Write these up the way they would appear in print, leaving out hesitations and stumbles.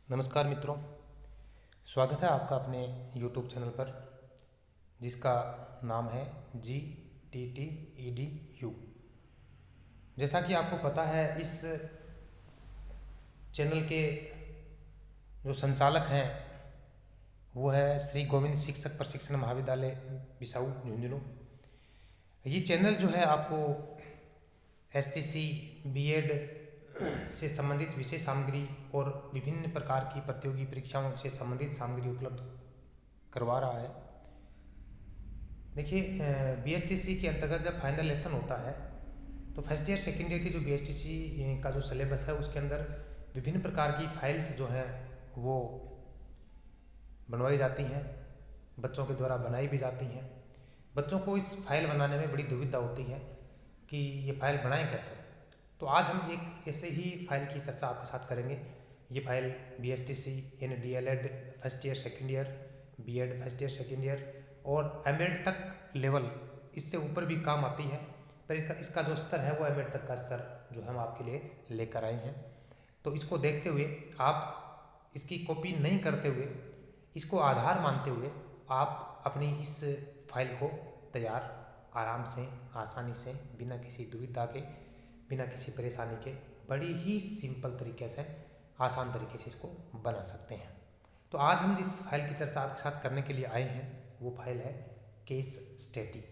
नमस्कार मित्रों, स्वागत है आपका अपने YouTube चैनल पर जिसका नाम है GTT EDU। जैसा कि आपको पता है, इस चैनल के जो संचालक हैं वो है श्री गोविंद शिक्षक प्रशिक्षण महाविद्यालय बिसाऊ झुंझुनू। ये चैनल जो है आपको STC BEd से संबंधित विषय सामग्री और विभिन्न प्रकार की प्रतियोगी परीक्षाओं से संबंधित सामग्री उपलब्ध करवा रहा है। देखिए, BSTC के अंतर्गत जब फाइनल लेसन होता है तो फर्स्ट ईयर सेकेंड ईयर की जो BSTC का जो सिलेबस है उसके अंदर विभिन्न प्रकार की फाइल्स जो हैं वो बनवाई जाती हैं, बच्चों के द्वारा बनाई भी जाती हैं। बच्चों को इस फाइल बनाने में बड़ी दुविधा होती है कि ये फाइल बनाएं कैसे। तो आज हम एक ऐसे ही फाइल की चर्चा आपके साथ करेंगे। ये फाइल BSTC यानी DLED first year second year, BEd first year second year और MEd तक लेवल, इससे ऊपर भी काम आती है, पर इसका जो स्तर है वो MEd तक का स्तर जो हम आपके लिए लेकर आए हैं। तो इसको देखते हुए, आप इसकी कॉपी नहीं करते हुए, इसको आधार मानते हुए आप अपनी इस फाइल को तैयार आराम से, आसानी से, बिना किसी दुविधा के, बिना किसी परेशानी के, बड़ी ही सिंपल तरीके से, आसान तरीके से इसको बना सकते हैं। तो आज हम जिस फाइल की चर्चा आपके साथ करने के लिए आए हैं वो फाइल है केस स्टडी।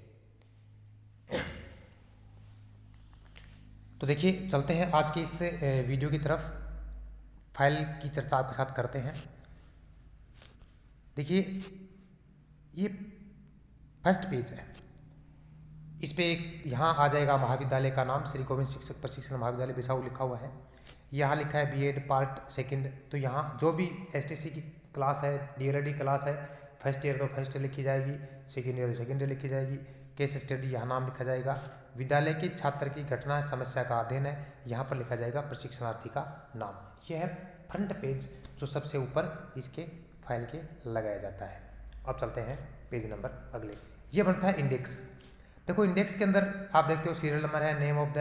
तो देखिए, चलते हैं आज के इस वीडियो की तरफ। फाइल की चर्चा आपके साथ करते हैं। देखिए, ये फर्स्ट पेज है। इस पे एक यहाँ आ जाएगा महाविद्यालय का नाम, श्री गोविंद शिक्षक प्रशिक्षण महाविद्यालय बिसाऊ लिखा हुआ है। यहाँ लिखा है BEd पार्ट सेकंड। तो यहाँ जो भी STC की क्लास है, DLED क्लास है, फर्स्ट ईयर तो फर्स्ट ईयर लिखी जाएगी, सेकेंड ईयर तो सेकेंड ईयर लिखी जाएगी। केस स्टडी यहाँ नाम लिखा जाएगा। विद्यालय के छात्र की घटना समस्या का अध्ययन है, यहाँ पर लिखा जाएगा प्रशिक्षणार्थी का नाम। यह है फ्रंट पेज जो सबसे ऊपर इसके फाइल के लगाया जाता है। अब चलते हैं पेज नंबर अगले। ये बनता है इंडेक्स। देखो, इंडेक्स के अंदर आप देखते हो सीरियल नंबर है, नेम ऑफ द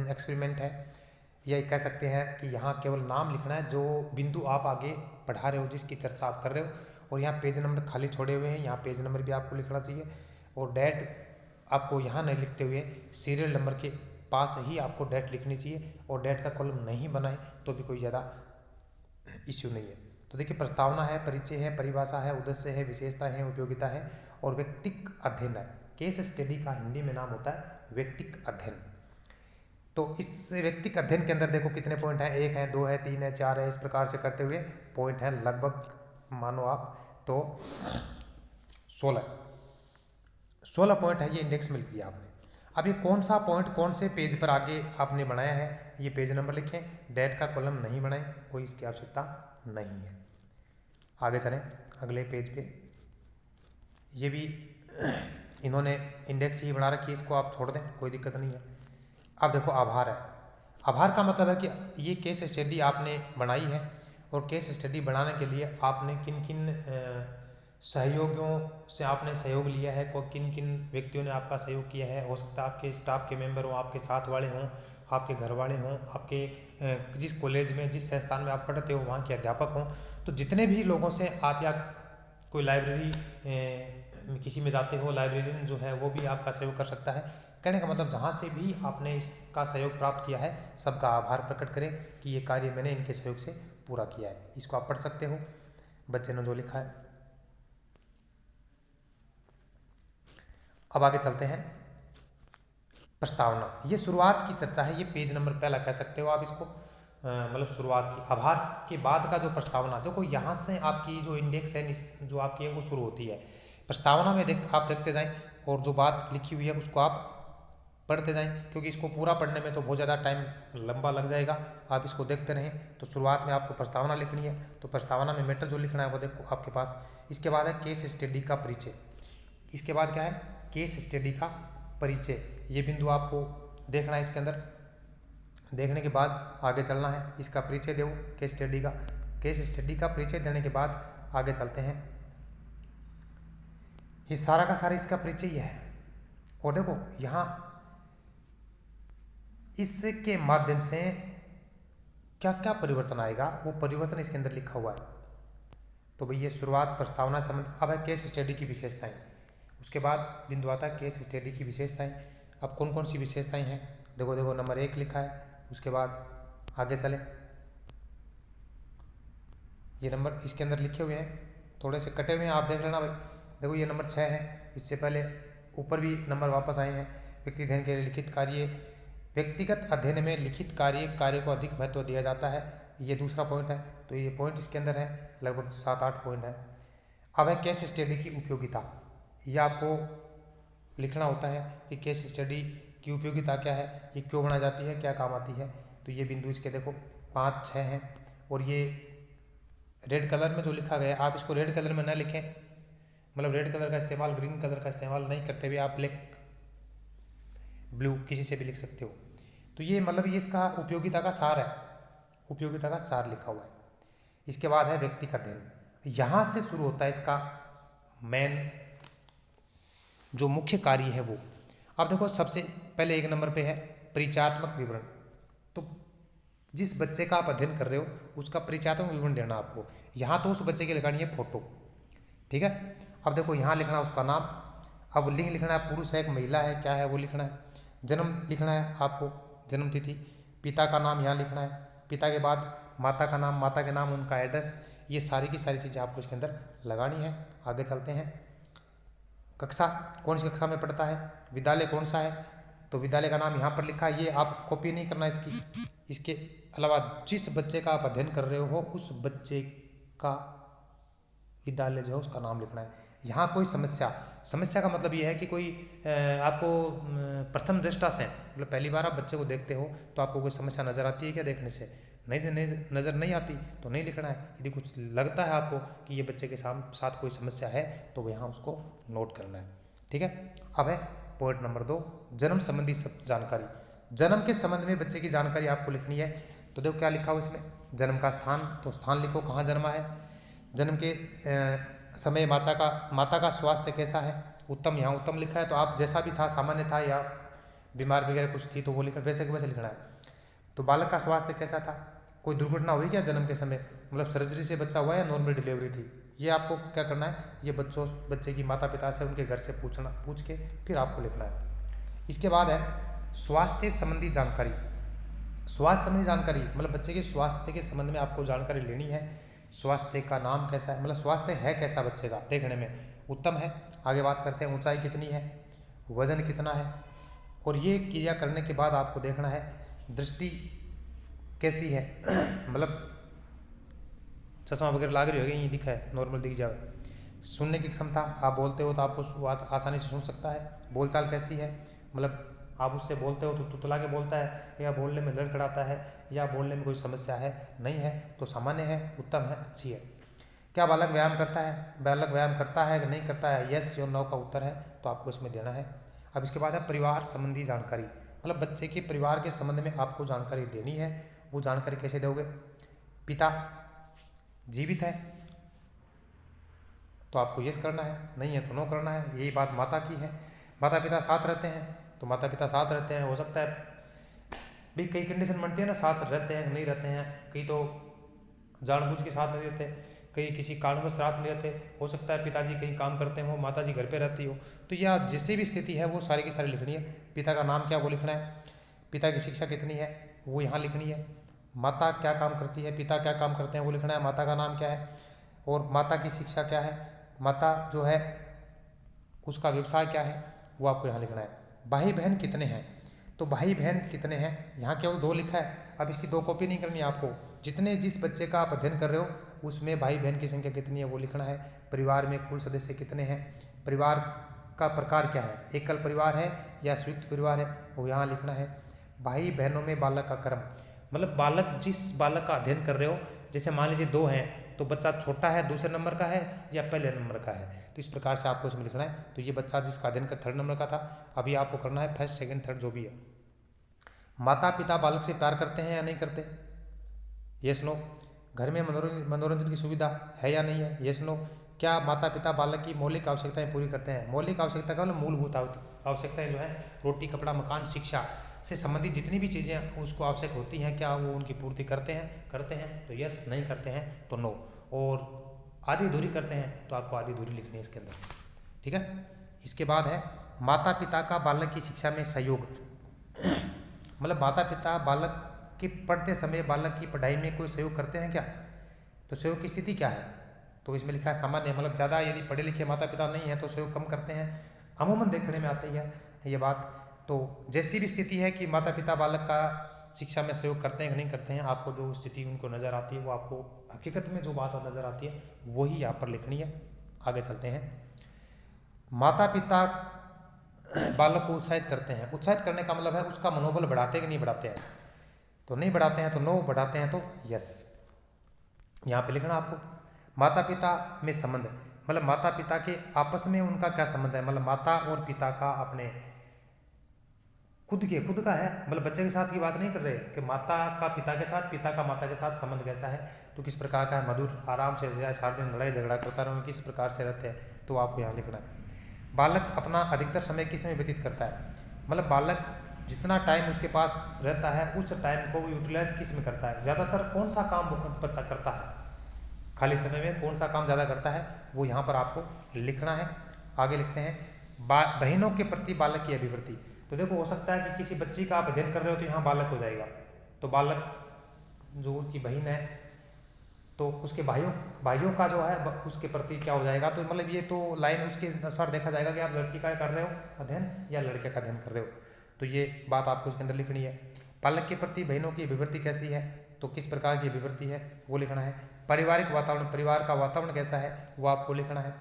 एक्सपेरिमेंट है, या कह सकते हैं कि यहाँ केवल नाम लिखना है जो बिंदु आप आगे पढ़ा रहे हो, जिसकी चर्चा आप कर रहे हो। और यहाँ पेज नंबर खाली छोड़े हुए हैं, यहाँ पेज नंबर भी आपको लिखना चाहिए। और डेट आपको यहाँ नहीं लिखते हुए सीरियल नंबर के पास ही आपको डेट लिखनी चाहिए, और डेट का कॉलम नहीं बनाए तो भी कोई ज़्यादा इश्यू नहीं है। तो देखिए, प्रस्तावना है, परिचय है, परिभाषा है, उद्देश्य है, विशेषता है, उपयोगिता है और व्यक्तिक अध्ययन है। केस स्टडी का हिंदी में नाम होता है व्यक्तिक अध्ययन। तो इस व्यक्तिक अध्ययन के अंदर देखो कितने पॉइंट हैं, 1 है, 2 है, 3 है, 4 है, इस प्रकार से करते हुए पॉइंट हैं लगभग, मानो आप तो 16 पॉइंट है। ये इंडेक्स मिल गया आपने। अब ये कौन सा पॉइंट कौन से पेज पर आगे आपने बनाया है, ये पेज नंबर लिखें। डेट का कॉलम नहीं बनाएं, कोई इसकी आवश्यकता नहीं है। आगे चलें अगले पेज पे। ये भी इन्होंने इंडेक्स ही बना रखी है, इसको आप छोड़ दें, कोई दिक्कत नहीं है। अब देखो, आभार है। आभार का मतलब है कि ये केस स्टडी आपने बनाई है, और केस स्टडी बनाने के लिए आपने किन किन सहयोगियों से आपने सहयोग लिया है, किन किन व्यक्तियों ने आपका सहयोग किया है। हो सकता है आपके स्टाफ के मेंबर हों, आपके साथ वाले हों, आपके घर वाले हों, आपके जिस कॉलेज में, जिस संस्थान में आप पढ़ते हो वहाँ के अध्यापक हों। तो जितने भी लोगों से आप, या कोई लाइब्रेरी किसी में जाते हो, लाइब्रेरियन जो है वो भी आपका सहयोग कर सकता है। कहने का मतलब, जहाँ से भी आपने इसका सहयोग प्राप्त किया है सबका आभार प्रकट करें कि ये कार्य मैंने इनके सहयोग से पूरा किया है। इसको आप पढ़ सकते हो, बच्चे ने जो लिखा है। अब आगे चलते हैं, प्रस्तावना। ये शुरुआत की चर्चा है, ये पेज नंबर पहला कह सकते हो आप इसको, मतलब शुरुआत की। आभार के बाद का जो प्रस्तावना, देखो यहाँ से आपकी जो इंडेक्स है जो आपकी है वो शुरू होती है। प्रस्तावना में आप देखते जाएं, और जो बात लिखी हुई है उसको आप पढ़ते जाएं, क्योंकि इसको पूरा पढ़ने में तो बहुत ज़्यादा टाइम लंबा लग जाएगा। आप इसको देखते रहें। तो शुरुआत में आपको प्रस्तावना लिखनी है, तो प्रस्तावना में मैटर जो लिखना है वो देखो आपके पास। इसके बाद है केस स्टडी का परिचय। इसके बाद क्या है, केस स्टडी का परिचय। ये बिंदु आपको देखना है इसके अंदर। देखने के बाद आगे चलना है, इसका परिचय दो केस स्टडी का। केस स्टडी का परिचय देने के बाद आगे चलते हैं। ये सारा का सारा इसका परिचय ही है। और देखो यहाँ इसके माध्यम से क्या क्या परिवर्तन आएगा, वो परिवर्तन इसके अंदर लिखा हुआ है। तो भाई ये शुरुआत प्रस्तावना संबंध। अब है केस स्टडी की विशेषताएं। उसके बाद बिंदु आता है केस स्टडी की विशेषताएं। अब कौन कौन सी विशेषताएं हैं, देखो देखो नंबर 1 लिखा है। उसके बाद आगे चले, ये नंबर इसके अंदर लिखे हुए हैं, थोड़े से कटे हुए हैं, आप देख लेना भाई। देखो ये नंबर 6 है, इससे पहले ऊपर भी नंबर वापस आए हैं। व्यक्ति अध्ययन के लिए लिखित कार्य, व्यक्तिगत अध्ययन में लिखित कार्य को अधिक महत्व दिया जाता है, ये दूसरा पॉइंट है। तो ये पॉइंट इसके अंदर है, लगभग 7-8 पॉइंट है। अब है केस स्टडी की उपयोगिता। ये आपको लिखना होता है कि केस स्टडी की उपयोगिता क्या है, ये क्यों बनाई जाती है, क्या काम आती है। तो ये बिंदु इसके देखो 5-6 हैं। और ये रेड कलर में जो लिखा गया है, आप इसको रेड कलर में ना लिखें, मतलब रेड कलर का इस्तेमाल, ग्रीन कलर का इस्तेमाल नहीं करते हुए आप ब्लैक, ब्लू किसी से भी लिख सकते हो। तो ये मतलब ये इसका उपयोगिता का सार है, उपयोगिता का सार लिखा हुआ है। इसके बाद है व्यक्ति का अध्ययन। यहाँ से शुरू होता है इसका मेन जो मुख्य कार्य है वो। अब देखो सबसे पहले 1 नंबर पे है परिचयात्मक विवरण। तो जिस बच्चे का आप अध्ययन कर रहे हो उसका परिचयात्मक विवरण देना आपको। यहाँ तो उस बच्चे की लगानी है फोटो, ठीक है। अब देखो यहाँ लिखना है उसका नाम, अब लिंग लिखना है, पुरुष है एक महिला है, क्या है वो लिखना है। जन्म लिखना है आपको, जन्म तिथि। पिता का नाम यहाँ लिखना है, पिता के बाद माता का नाम, माता के नाम, उनका एड्रेस, ये सारी की सारी चीज़ें आपको इसके अंदर लगानी है। आगे चलते हैं, कक्षा कौन सी कक्षा में पढ़ता है, विद्यालय कौन सा है, तो विद्यालय का नाम यहाँ पर लिखा है, ये आप कॉपी नहीं करना इसकी। इसके अलावा जिस बच्चे का आप अध्ययन कर रहे हो उस बच्चे का विद्यालय जो है उसका नाम लिखना है। यहाँ कोई समस्या का मतलब ये है कि कोई आपको प्रथम दृष्टा से, मतलब पहली बार आप बच्चे को देखते हो तो आपको कोई समस्या नज़र आती है क्या देखने से, नहीं नज़र नहीं आती तो नहीं लिखना है। यदि कुछ लगता है आपको कि ये बच्चे के साथ कोई समस्या है तो यहाँ उसको नोट करना है, ठीक है। अब है पॉइंट नंबर 2, जन्म संबंधी सब जानकारी। जन्म के संबंध में बच्चे की जानकारी आपको लिखनी है। तो देखो क्या लिखा हुआ इसमें, जन्म का स्थान, तो स्थान लिखो कहाँ जन्मा है। जन्म के समय माता का स्वास्थ्य कैसा है, उत्तम, यहाँ उत्तम लिखा है तो आप जैसा भी था, सामान्य था या बीमार वगैरह कुछ थी तो वो लिखा, वैसे के वैसे लिखना है। तो बालक का स्वास्थ्य कैसा था, कोई दुर्घटना हुई क्या जन्म के समय, मतलब सर्जरी से बच्चा हुआ या नॉर्मल डिलीवरी थी, ये आपको क्या करना है, ये बच्चे की माता पिता से, उनके घर से पूछ के फिर आपको लिखना है। इसके बाद है स्वास्थ्य संबंधी जानकारी। स्वास्थ्य संबंधी जानकारी मतलब बच्चे के स्वास्थ्य के संबंध में आपको जानकारी लेनी है। स्वास्थ्य का नाम कैसा है, मतलब स्वास्थ्य है कैसा बच्चे का, देखने में उत्तम है। आगे बात करते हैं, ऊंचाई कितनी है, वजन कितना है। और ये क्रिया करने के बाद आपको देखना है दृष्टि कैसी है, मतलब चश्मा वगैरह लाग रही होगी, ये दिखा है, नॉर्मल दिख जाए। सुनने की क्षमता, आप बोलते हो तो आपको आसानी से सुन सकता है। बोलचाल कैसी है, मतलब आप उससे बोलते हो तो तुतला के बोलता है या बोलने में लड़खड़ाता है या बोलने में कोई समस्या है, नहीं है तो सामान्य है, उत्तम है, अच्छी है। क्या बालक व्यायाम करता है, बालक व्यायाम करता है कि नहीं करता है, यस या नो का उत्तर है तो आपको इसमें देना है। अब इसके बाद है परिवार संबंधी जानकारी, मतलब बच्चे के परिवार के संबंध में आपको जानकारी देनी है। वो जानकारी कैसे दोगे, पिता जीवित है तो आपको यस करना है, नहीं है तो नो करना है। यही बात माता की है, माता पिता साथ रहते हैं तो माता पिता साथ रहते हैं। हो सकता है भी कई कंडीशन बनती है ना, साथ रहते हैं नहीं रहते हैं, कई तो जानबूझ के साथ नहीं रहते, कई किसी कारणवश साथ नहीं रहते। हो सकता है पिताजी कहीं काम करते हो, माताजी घर पे रहती हो, तो यह जैसी भी स्थिति है वो सारी की सारी लिखनी है। पिता का नाम क्या वो लिखना है, पिता की शिक्षा कितनी है वो यहाँ लिखनी है, माता क्या काम करती है, पिता क्या काम करते हैं वो लिखना है, माता का नाम क्या है और माता की शिक्षा क्या है, माता जो है उसका व्यवसाय क्या है वो आपको यहाँ लिखना है। भाई बहन कितने हैं, तो भाई बहन कितने हैं यहाँ केवल 2 लिखा है। अब इसकी 2 कॉपी नहीं करनी है आपको, जितने जिस बच्चे का आप अध्ययन कर रहे हो उसमें भाई बहन की संख्या कितनी है वो लिखना है। परिवार में कुल सदस्य कितने हैं, परिवार का प्रकार क्या है, एकल परिवार है या संयुक्त परिवार है वो यहाँ लिखना है। भाई बहनों में बालक का क्रम, मतलब बालक जिस बालक का अध्ययन कर रहे हो, जैसे मान लीजिए 2 हैं तो बच्चा छोटा है दूसरे नंबर का है या पहले नंबर का है, तो इस प्रकार से आपको इसमें लिखना है। तो ये बच्चा जिसका अध्ययन कर 3rd नंबर का था, अभी आपको करना है 1st 2nd 3rd जो भी है। माता पिता बालक से प्यार करते हैं या नहीं करते, यस नो। घर में मनोरंजन की सुविधा है या नहीं है, यस नो। क्या माता पिता बालक की मौलिक आवश्यकताएं पूरी करते हैं, मौलिक आवश्यकता का मतलब मूलभूत आवश्यकताएं जो है रोटी कपड़ा मकान शिक्षा, से संबंधित जितनी भी चीज़ें उसको आवश्यक होती हैं, क्या वो उनकी पूर्ति करते हैं तो यस, नहीं करते हैं तो नो, और आधी अधूरी करते हैं तो आपको आधी अधूरी लिखनी है इसके अंदर। ठीक है। इसके बाद है माता पिता का बालक की शिक्षा में सहयोग। मतलब माता पिता बालक के पढ़ते समय बालक की पढ़ाई में कोई सहयोग करते हैं क्या? तो सहयोग की स्थिति क्या है? तो इसमें लिखा है सामान्य, मतलब ज़्यादा यदि पढ़े लिखे माता पिता नहीं है तो सहयोग कम करते हैं, अमूमन देखने में आती है ये बात। तो जैसी भी स्थिति है कि माता पिता बालक का शिक्षा में सहयोग करते हैं कि नहीं करते हैं, आपको जो स्थिति उनको नज़र आती है वो आपको हकीकत में जो बात नज़र आती है वही यहाँ पर लिखनी है। आगे चलते हैं। माता पिता बालक को उत्साहित करते हैं। उत्साहित करने का मतलब है उसका मनोबल बढ़ाते हैं कि नहीं बढ़ाते हैं? तो नहीं बढ़ाते हैं तो नो, बढ़ाते हैं तो यस। यहाँ पे लिखना आपको। माता पिता में संबंध, मतलब माता पिता के आपस में उनका क्या संबंध है, मतलब माता और पिता का अपने खुद का है, मतलब बच्चे के साथ की बात नहीं कर रहे कि माता का पिता के साथ, पिता का माता के साथ संबंध कैसा है, तो किस प्रकार का है, मधुर, आराम से, सारा दिन लड़ाई झगड़ा करता रहो, किस प्रकार से रहते हैं, तो आपको यहाँ लिखना है। बालक अपना अधिकतर समय किस में व्यतीत करता है, मतलब बालक जितना टाइम उसके पास रहता है उस टाइम को वो यूटिलाइज किस में करता है, ज़्यादातर कौन सा काम वो बच्चा करता है, खाली समय में कौन सा काम ज़्यादा करता है, वो यहाँ पर आपको लिखना है। आगे लिखते हैं बहनों के प्रति बालक की अभिवृत्ति। तो देखो, हो सकता है कि किसी बच्ची का आप अध्ययन कर रहे हो तो यहाँ बालक हो जाएगा, तो बालक जो उसकी बहन है तो उसके भाइयों का जो है उसके प्रति क्या हो जाएगा, तो मतलब ये तो लाइन उसके अनुसार देखा जाएगा कि आप लड़की का कर रहे हो अध्ययन या लड़के का अध्ययन कर रहे हो, तो ये बात आपको उसके अंदर लिखनी है। बालक के प्रति बहनों की अभिवृत्ति कैसी है, तो किस प्रकार की अभिवृत्ति है वो लिखना है। पारिवारिक वातावरण, परिवार का वातावरण कैसा है वो आपको लिखना है।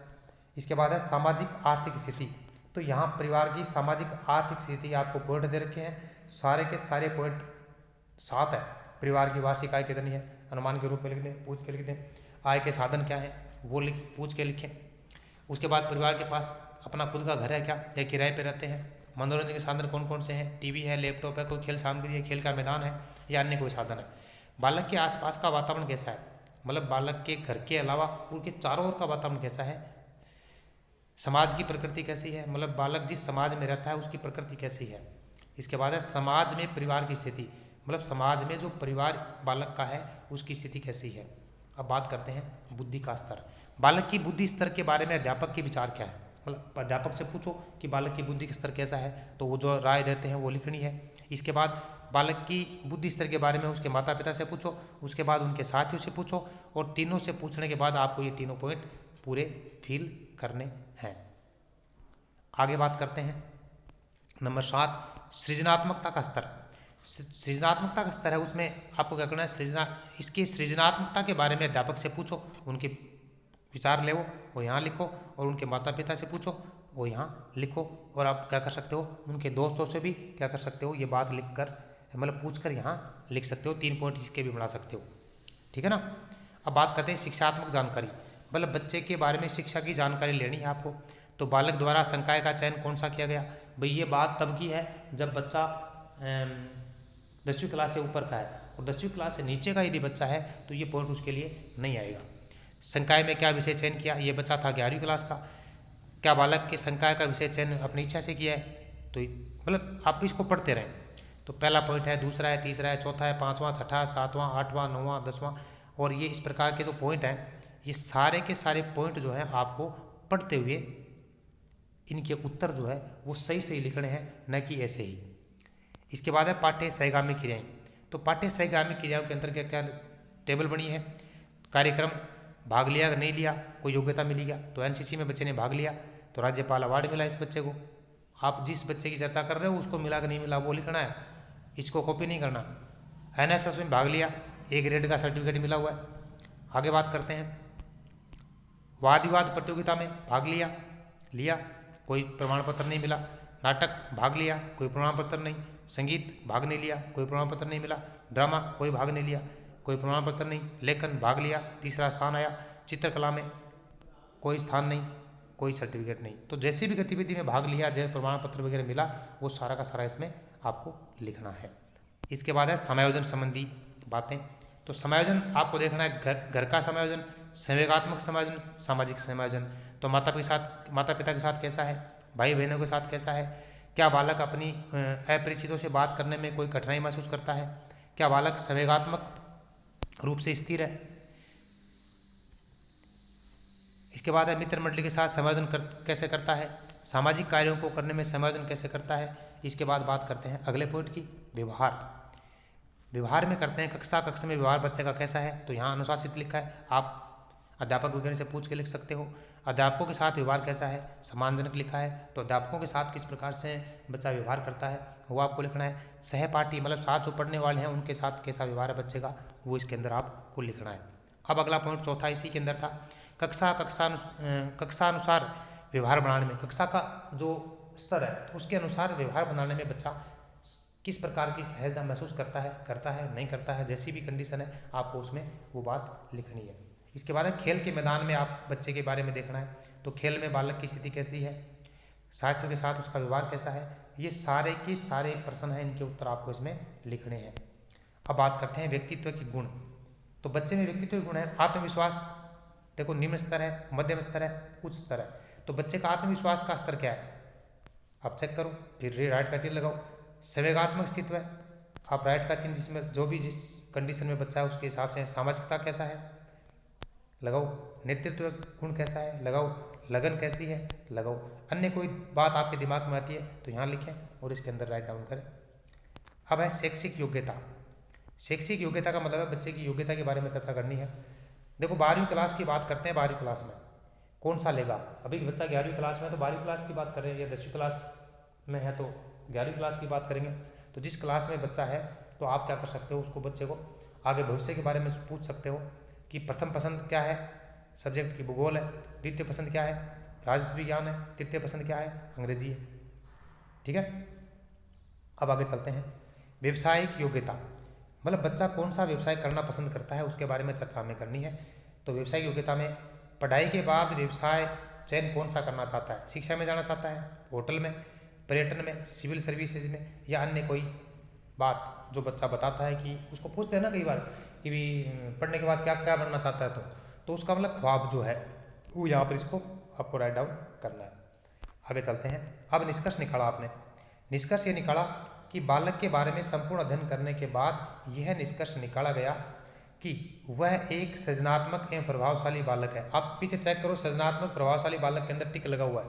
इसके बाद है सामाजिक आर्थिक स्थिति, तो यहाँ परिवार की सामाजिक आर्थिक स्थिति आपको पॉइंट दे रखे हैं, सारे के सारे पॉइंट 7 है। परिवार की वार्षिक आय कितनी है, अनुमान के रूप में लिख दें, पूछ के लिख दें। आय के साधन क्या है वो पूछ के लिखें। उसके बाद परिवार के पास अपना खुद का घर है क्या, या किराए पे रहते हैं। मनोरंजन के साधन कौन कौन से हैं, टीवी है, लैपटॉप है, कोई खेल सामग्री है, खेल का मैदान है, या अन्य कोई साधन है। बालक के आसपास का वातावरण कैसा है, मतलब बालक के घर के अलावा उनके चारों ओर का वातावरण कैसा है। समाज की प्रकृति कैसी है, मतलब बालक जिस समाज में रहता है उसकी प्रकृति कैसी है। इसके बाद है समाज में परिवार की स्थिति, मतलब समाज में जो परिवार बालक का है उसकी स्थिति कैसी है। अब बात करते हैं बुद्धि का स्तर। बालक की बुद्धि स्तर के बारे में अध्यापक के विचार क्या है, मतलब अध्यापक से पूछो कि बालक की बुद्धि स्तर कैसा है, तो वो जो राय देते हैं वो लिखनी है। इसके बाद बालक की बुद्धि स्तर के बारे में उसके माता पिता से पूछो, उसके बाद उनके साथियों से पूछो, और तीनों से पूछने के बाद आपको ये तीनों पॉइंट पूरे फिल करने हैं। आगे बात करते हैं नंबर 7, सृजनात्मकता का स्तर। सृजनात्मकता का स्तर है, उसमें आपको क्या करना है, इसकी सृजनात्मकता के बारे में अध्यापक से पूछो, उनके विचार ले वो यहाँ लिखो, और उनके माता पिता से पूछो वो यहाँ लिखो, और आप क्या कर सकते हो उनके दोस्तों से भी क्या कर सकते हो, ये बात लिख कर, मतलब पूछ कर यहाँ लिख सकते हो। 3 पॉइंट इसके भी बना सकते हो, ठीक है ना। अब बात करते हैं शिक्षात्मक जानकारी, मतलब बच्चे के बारे में शिक्षा की जानकारी लेनी है आपको। तो बालक द्वारा संकाय का चयन कौन सा किया गया, भाई ये बात तब की है जब बच्चा 10वीं क्लास से ऊपर का है, और 10वीं क्लास से नीचे का यदि बच्चा है तो ये पॉइंट उसके लिए नहीं आएगा। संकाय में क्या विषय चयन किया, ये बच्चा था 11वीं क्लास का, क्या बालक के संकाय का विषय चयन अपनी इच्छा से किया है, तो मतलब आप इसको पढ़ते रहें। तो पहला पॉइंट है, दूसरा है, तीसरा है, चौथा है, 5वां, 6वां, 7वां, 8वां, 9वां, 10वां, और ये इस प्रकार के जो पॉइंट हैं ये सारे के सारे पॉइंट जो है आपको पढ़ते हुए इनके उत्तर जो है वो सही सही लिखने हैं, न कि ऐसे ही। इसके बाद है पाठ्य सहगामी क्रियाएं। तो पाठ्य सहगामी क्रियाओं के अंदर क्या क्या टेबल बनी है, कार्यक्रम, भाग लिया अगर नहीं लिया, कोई योग्यता मिली क्या, तो एनसीसी में बच्चे ने भाग लिया तो राज्यपाल अवार्ड मिला इस बच्चे को। आप जिस बच्चे की चर्चा कर रहे हो उसको मिला कि नहीं मिला वो लिखना है, इसको कॉपी नहीं करना। एनएसएस में भाग लिया, A ग्रेड का सर्टिफिकेट मिला हुआ है। आगे बात करते हैं, वाद विवाद प्रतियोगिता में भाग लिया, कोई प्रमाण पत्र नहीं मिला। नाटक भाग लिया, कोई प्रमाण पत्र नहीं। संगीत भाग नहीं लिया, कोई प्रमाण पत्र नहीं मिला। ड्रामा कोई भाग नहीं लिया, कोई प्रमाण पत्र नहीं। लेखन भाग लिया, 3रा स्थान आया। चित्रकला में कोई स्थान नहीं, कोई सर्टिफिकेट नहीं। तो जैसी भी गतिविधि में भाग लिया, जैसे प्रमाण पत्र वगैरह मिला, वो सारा का सारा इसमें आपको लिखना है। इसके बाद है समायोजन संबंधी बातें। तो समायोजन आपको देखना है, घर का समायोजन, संवेगात्मक समायोजन, सामाजिक समायोजन। तो माता पिता के साथ कैसा है, भाई बहनों के साथ कैसा है, क्या बालक अपनी अपरिचितों से बात करने में कोई कठिनाई महसूस करता है? क्या बालक संवेगात्मक रूप से स्थिर है? इसके बाद है मित्र मंडली के साथ समायोजन कैसे करता है, सामाजिक कार्यों को करने में समायोजन कैसे करता है। इसके बाद बात करते हैं अगले पॉइंट की, व्यवहार। व्यवहार में करते हैं कक्षा में व्यवहार बच्चे का कैसा है, तो यहाँ अनुशासित लिखा है, आप अध्यापक वगैरह से पूछ के लिख सकते हो। अध्यापकों के साथ व्यवहार कैसा है, सम्मानजनक लिखा है, तो अध्यापकों के साथ किस प्रकार से बच्चा व्यवहार करता है वो आपको लिखना है। सहपाठी मतलब साथ जो पढ़ने वाले हैं उनके साथ कैसा व्यवहार है बच्चे का, वो इसके अंदर आपको लिखना है। अब अगला पॉइंट चौथा इसी के अंदर था, कक्षा अनुसार व्यवहार बनाने में, कक्षा का जो स्तर है उसके अनुसार व्यवहार बनाने में बच्चा किस प्रकार की सहजता महसूस करता है नहीं करता है, जैसी भी कंडीशन है आपको उसमें वो बात लिखनी है। इसके बाद खेल के मैदान में आप बच्चे के बारे में देखना है, तो खेल में बालक की स्थिति कैसी है, साथियों के साथ उसका व्यवहार कैसा है, ये सारे के सारे प्रश्न हैं, इनके उत्तर आपको इसमें लिखने हैं। अब बात करते हैं व्यक्तित्व के गुण। तो बच्चे में व्यक्तित्व के गुण है आत्मविश्वास, देखो निम्न स्तर है, मध्यम स्तर है, उच्च स्तर है। तो बच्चे का आत्मविश्वास का स्तर क्या है आप चेक करो, फिर राइट का चिन्ह लगाओ। संवेगात्मक स्थित्व है, आप राइट का चिन्ह जिसमें जो भी जिस कंडीशन में बच्चा है उसके हिसाब से। सामाजिकता कैसा है लगाओ, नेतृत्व गुण कैसा है लगाओ, लगन कैसी है लगाओ, अन्य कोई बात आपके दिमाग में आती है तो यहाँ लिखें और इसके अंदर राइट डाउन करें। अब है शैक्षिक योग्यता। शैक्षिक योग्यता का मतलब है बच्चे की योग्यता के बारे में चर्चा करनी है। देखो 12वीं क्लास की बात करते हैं, 12वीं क्लास में कौन सा लेगा, अभी बच्चा 11वीं क्लास में है तो 12वीं क्लास की बात करें, या 10वीं क्लास में है तो 11वीं क्लास की बात करेंगे। तो जिस क्लास में बच्चा है तो आप क्या कर सकते हो, उसको बच्चे को आगे भविष्य के बारे में पूछ सकते हो कि प्रथम पसंद क्या है, सब्जेक्ट की भूगोल है, द्वितीय पसंद क्या है, राजनीति विज्ञान है, तृतीय पसंद क्या है, अंग्रेजी है। ठीक है, अब आगे चलते हैं। व्यवसायिक योग्यता मतलब बच्चा कौन सा व्यवसाय करना पसंद करता है उसके बारे में चर्चा हमें करनी है। तो व्यवसायिक योग्यता में पढ़ाई के बाद व्यवसाय चयन कौन सा करना चाहता है, शिक्षा में जाना चाहता है, होटल में, पर्यटन में, सिविल सर्विसेज में, या अन्य कोई बात जो बच्चा बताता है कि उसको पूछते हैं ना कई बार कि भी पढ़ने के बाद क्या क्या बनना चाहता है, तो उसका मतलब ख्वाब जो है वो यहाँ पर इसको आपको राइट डाउन करना है। आगे चलते हैं। अब निष्कर्ष निकाला आपने, निष्कर्ष ये निकाला कि बालक के बारे में संपूर्ण अध्ययन करने के बाद यह निष्कर्ष निकाला गया कि वह एक सृजनात्मक एवं प्रभावशाली बालक है। आप पीछे चेक करो, सृजनात्मक प्रभावशाली बालक के अंदर टिक लगा हुआ है।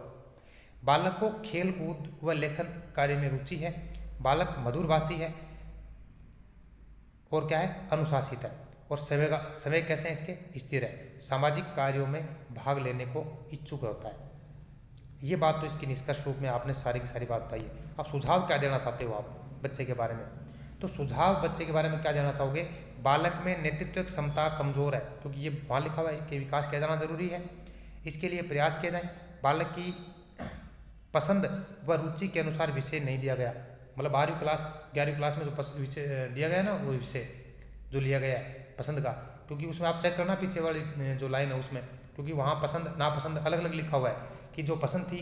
बालक को खेल कूद व लेखन कार्य में रुचि है, बालक मधुरभाषी है और क्या है अनुशासित है, और समय कैसे हैं इसके स्थिर है, सामाजिक कार्यों में भाग लेने को इच्छुक होता है। ये बात तो इसकी निष्कर्ष रूप में आपने सारी की सारी बात बताई है। अब सुझाव क्या देना चाहते हो आप बच्चे के बारे में, तो सुझाव बच्चे के बारे में क्या देना चाहोगे, बालक में नेतृत्व क्षमता कमजोर है क्योंकि ये वहाँ लिखा हुआ है, इसके विकास किया जाना जरूरी है, इसके लिए प्रयास किया जाए। बालक की पसंद व रुचि के अनुसार विषय नहीं दिया गया, मतलब 12वीं क्लास 11वीं क्लास में जो विषय दिया गया ना वो विषय जो लिया गया है पसंद का, क्योंकि उसमें आप चेक करना पीछे वाली जो लाइन है उसमें, क्योंकि वहाँ पसंद नापसंद अलग अलग लिखा हुआ है कि जो पसंद थी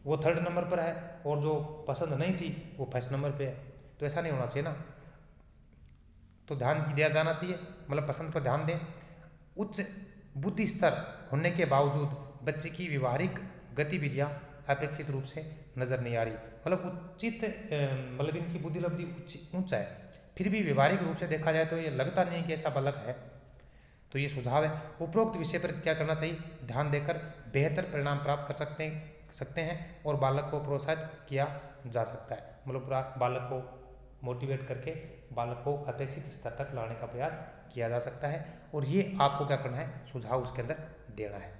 वो 3rd नंबर पर है और जो पसंद नहीं थी वो 1st नंबर पे है। तो ऐसा नहीं होना चाहिए ना, तो ध्यान दिया जाना चाहिए, मतलब पसंद पर ध्यान दें। उच्च बुद्धि स्तर होने के बावजूद बच्चे की व्यवहारिक गतिविधियाँ अपेक्षित रूप से नज़र नहीं आ रही, मतलब उचित मतलब इनकी बुद्धि लब्धि उच्च है, फिर भी व्यवहारिक रूप से देखा जाए तो ये लगता नहीं कि ऐसा बालक है। तो ये सुझाव है, उपरोक्त विषय पर क्या करना चाहिए, ध्यान देकर बेहतर परिणाम प्राप्त कर सकते हैं और बालक को प्रोत्साहित किया जा सकता है, मतलब बालक को मोटिवेट करके बालक को अपेक्षित स्तर तक लाने का प्रयास किया जा सकता है। और ये आपको क्या करना है, सुझाव उसके अंदर देना है।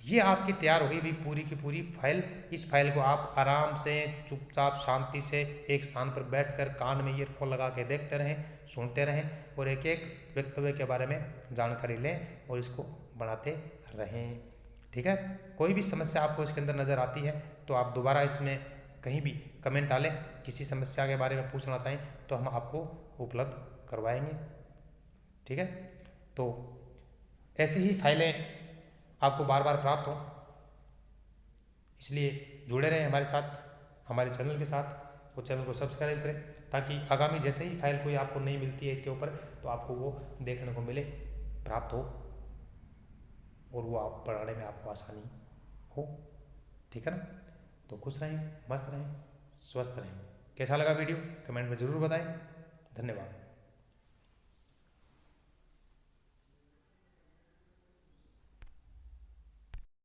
ये आपकी तैयार हो गई भी पूरी की पूरी फाइल। इस फाइल को आप आराम से चुपचाप शांति से एक स्थान पर बैठकर कान में ईयरफोन लगा के देखते रहें, सुनते रहें और एक एक वक्तव्य के बारे में जानकारी लें और इसको बढ़ाते रहें। ठीक है, कोई भी समस्या आपको इसके अंदर नज़र आती है तो आप दोबारा इसमें कहीं भी कमेंट डालें, किसी समस्या के बारे में पूछना चाहें तो हम आपको उपलब्ध करवाएंगे। ठीक है, तो ऐसी ही फाइलें आपको बार बार प्राप्त हो, इसलिए जुड़े रहें हमारे साथ, हमारे चैनल के साथ, वो चैनल को सब्सक्राइब करें ताकि आगामी जैसे ही फाइल कोई आपको नहीं मिलती है इसके ऊपर तो आपको वो देखने को मिले, प्राप्त हो और वो आप पढ़ाने में आपको आसानी हो। ठीक है ना, तो खुश रहें, मस्त रहें, स्वस्थ रहें। कैसा लगा वीडियो कमेंट में ज़रूर बताएं। धन्यवाद।